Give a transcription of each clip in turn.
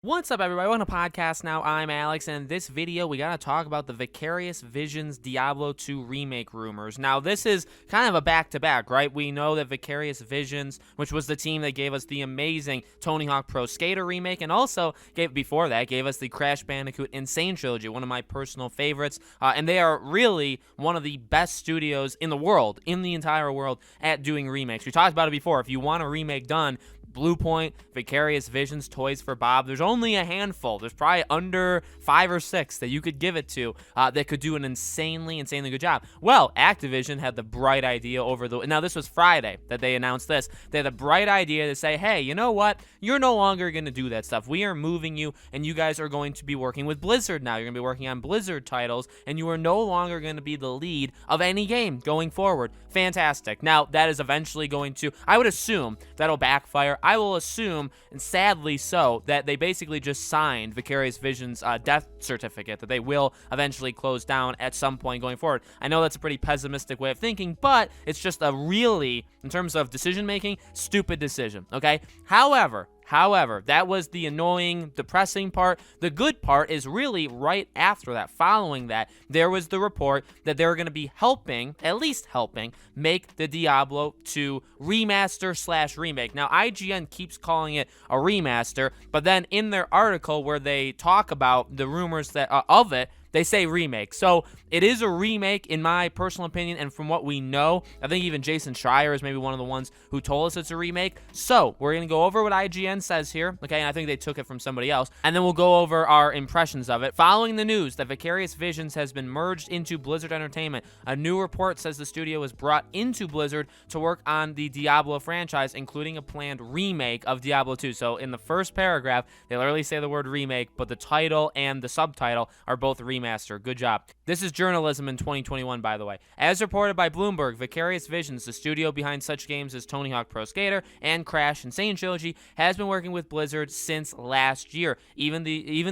What's up, everybody? Welcome to podcast now. I'm Alex, and in this video, we gotta talk about the Vicarious Visions Diablo 2 remake rumors. Now, this is kind of a back-to-back, right? We know that Vicarious Visions, which was the team that gave us the amazing Tony Hawk Pro Skater remake, and also gave us the Crash Bandicoot Insane Trilogy, one of my personal favorites. And they are really one of the best studios in the world, in the entire world, at doing remakes. We talked about it before. If you want a remake done, Blue Point, Vicarious Visions, Toys for Bob. There's only a handful. There's probably under 5 or 6 that you could give it to that could do an insanely good job. Well, Activision had the bright idea now this was Friday that they announced this. They had the bright idea to say, hey, you know what? You're no longer going to do that stuff. We are moving you, and you guys are going to be working with Blizzard now. You're going to be working on Blizzard titles, and you are no longer going to be the lead of any game going forward. Fantastic. Now, that is eventually going to, I would assume, that'll backfire. I will assume, and sadly so, that they basically just signed Vicarious Visions' death certificate, that they will eventually close down at some point going forward. I know that's a pretty pessimistic way of thinking, but it's just a really, in terms of decision-making, stupid decision, okay? However, that was the annoying, depressing part. The good part is really right after that, following that, there was the report that they were going to be at least helping, make the Diablo 2 remaster/remake. Now, IGN keeps calling it a remaster, but then in their article where they talk about the rumors that of it, they say remake. So it is a remake in my personal opinion, and from what we know, I think even Jason Schreier is maybe one of the ones who told us it's a remake. So we're going to go over what IGN says here, okay, and I think they took it from somebody else, and then we'll go over our impressions of it. Following the news that Vicarious Visions has been merged into Blizzard Entertainment, a new report says the studio was brought into Blizzard to work on the Diablo franchise, including a planned remake of Diablo 2. So in the first paragraph, they literally say the word remake, but the title and the subtitle are both remaster. Good job. This is journalism in 2021, by the way. As reported by Bloomberg, Vicarious Visions, the studio behind such games as Tony Hawk Pro Skater and Crash Insane Trilogy, has been working with Blizzard since last year, even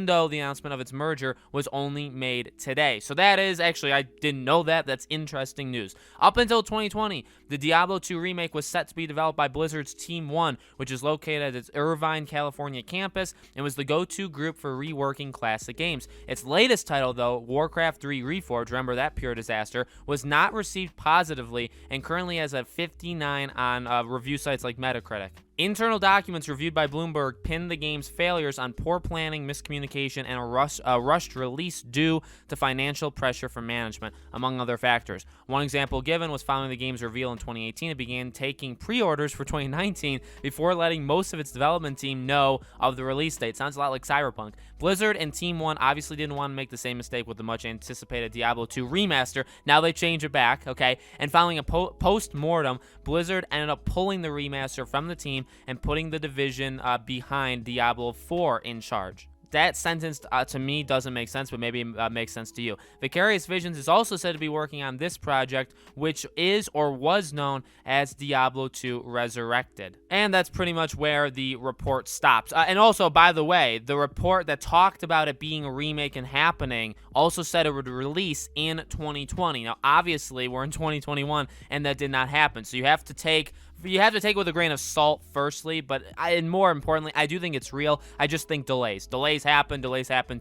though the announcement of its merger was only made today. So that is actually, I didn't know that. That's interesting news. Up until 2020, the Diablo 2 remake was set to be developed by Blizzard's Team 1, which is located at its Irvine, California campus and was the go-to group for reworking classic games. Its latest title, though, Warcraft 3 Reforged, remember that pure disaster, was not received positively and currently has a 59 on review sites like Metacritic. Internal documents reviewed by Bloomberg pinned the game's failures on poor planning, miscommunication, and a rushed release due to financial pressure from management, among other factors. One example given was following the game's reveal in 2018, it began taking pre-orders for 2019 before letting most of its development team know of the release date. Sounds a lot like Cyberpunk. Blizzard and Team 1 obviously didn't want to make the same mistake with the much-anticipated Diablo 2 remaster. Now they change it back, okay? And following a post-mortem, Blizzard ended up pulling the remaster from the team and putting the division behind Diablo 4 in charge. That sentence to me doesn't make sense, but maybe it makes sense to you. Vicarious Visions is also said to be working on this project, which is or was known as Diablo 2 Resurrected. And that's pretty much where the report stops. And also, by the way, the report that talked about it being a remake and happening also said it would release in 2020. Now, obviously, we're in 2021, and that did not happen. So you have to take it with a grain of salt, firstly, but and more importantly, I do think it's real. I just think delays happen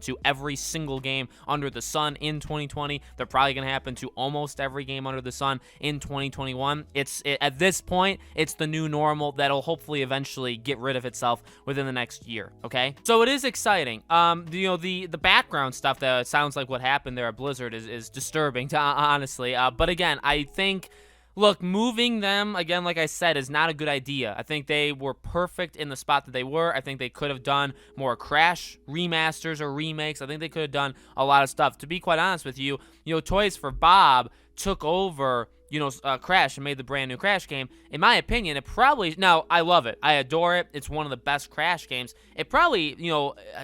to every single game under the sun in 2020. They're probably going to happen to almost every game under the sun in 2021. At this point, it's the new normal that'll hopefully eventually get rid of itself within the next year, okay? So it is exciting. The background stuff that sounds like what happened there at Blizzard is disturbing, honestly. But again, I think, look, moving them, again, like I said, is not a good idea. I think they were perfect in the spot that they were. I think they could have done more Crash remasters or remakes. I think they could have done a lot of stuff. To be quite honest with you, Toys for Bob took over Crash and made the brand new Crash game. In my opinion, it probably, now I love it, I adore it, it's one of the best Crash games. It probably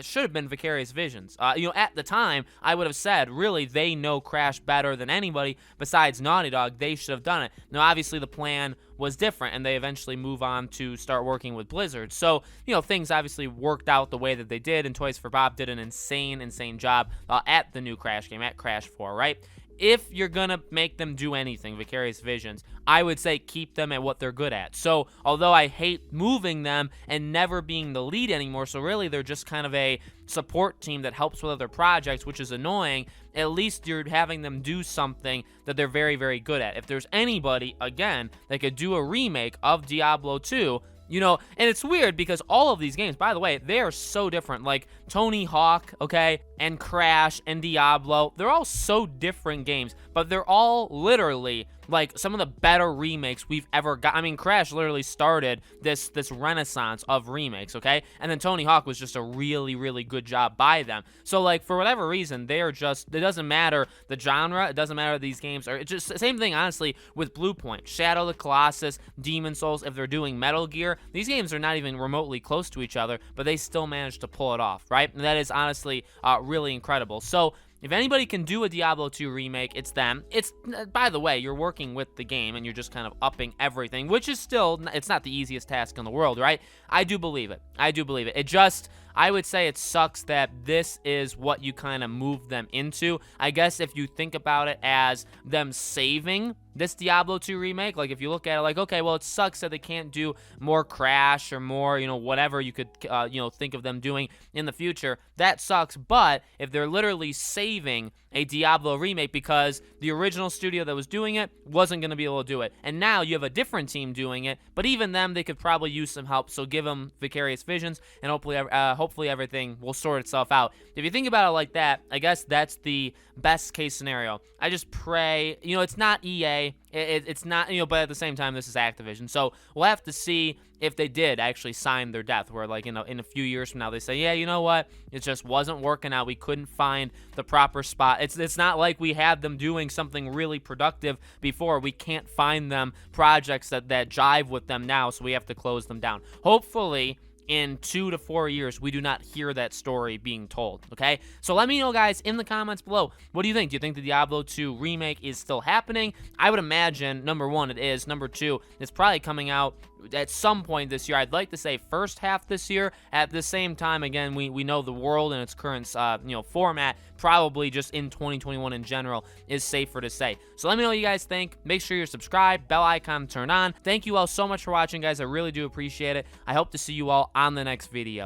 should have been Vicarious Visions. At the time, I would have said, really, they know Crash better than anybody besides Naughty Dog. They should have done it. Now, obviously, the plan was different, and they eventually move on to start working with Blizzard. So, things obviously worked out the way that they did, and Toys for Bob did an insane job at the new Crash game, at Crash 4, right? if you're gonna make them do anything, Vicarious Visions, I would say keep them at what they're good at. So although I hate moving them and never being the lead anymore, so really they're just kind of a support team that helps with other projects, which is annoying, at least you're having them do something that they're very, very good at. If there's anybody, again, that could do a remake of Diablo 2, you know, and it's weird because all of these games, by the way, they are so different. Like Tony Hawk, okay, and Crash and Diablo, they're all so different games, but they're all literally like some of the better remakes we've ever got. I mean, Crash literally started this renaissance of remakes, okay? And then Tony Hawk was just a really, really good job by them. So, like, for whatever reason, they are just, it doesn't matter the genre, it doesn't matter these games are, it's just the same thing, honestly, with Blue Point, Shadow of the Colossus, Demon Souls. If they're doing Metal Gear, these games are not even remotely close to each other, but they still manage to pull it off, right? And that is honestly really incredible. So, if anybody can do a Diablo 2 remake, it's them. It's, by the way, you're working with the game and you're just kind of upping everything, which is still, it's not the easiest task in the world, right? I do believe it. I do believe it. It just, I would say it sucks that this is what you kind of move them into. I guess if you think about it as them saving this Diablo 2 remake, like if you look at it like, okay, well, it sucks that they can't do more Crash or more, you know, whatever you could, you know, think of them doing in the future. That sucks, but if they're literally saving a Diablo remake because the original studio that was doing it wasn't going to be able to do it, and now you have a different team doing it, but even them, they could probably use some help, so give them Vicarious Visions, and hopefully everything will sort itself out. If you think about it like that, I guess that's the best case scenario. I just pray, you know, it's not EA, it's not, you know, but at the same time, this is Activision, so we'll have to see if they did actually sign their death, where, like, you know, in a few years from now, they say, yeah, you know what, it just wasn't working out, we couldn't find the proper spot. It's not like we had them doing something really productive before. We can't find them projects that jive with them now, so we have to close them down. Hopefully, in 2 to 4 years, we do not hear that story being told, okay? So let me know, guys, in the comments below. What do you think? Do you think the Diablo 2 remake is still happening? I would imagine, number one, it is. Number two, it's probably coming out at some point this year. I'd like to say first half this year. At the same time, again, we know the world and its current you know, format, probably just in 2021 in general, is safer to say. So let me know what you guys think. Make sure you're subscribed, bell icon turned on. Thank you all so much for watching, guys. I really do appreciate it. I hope to see you all on the next video.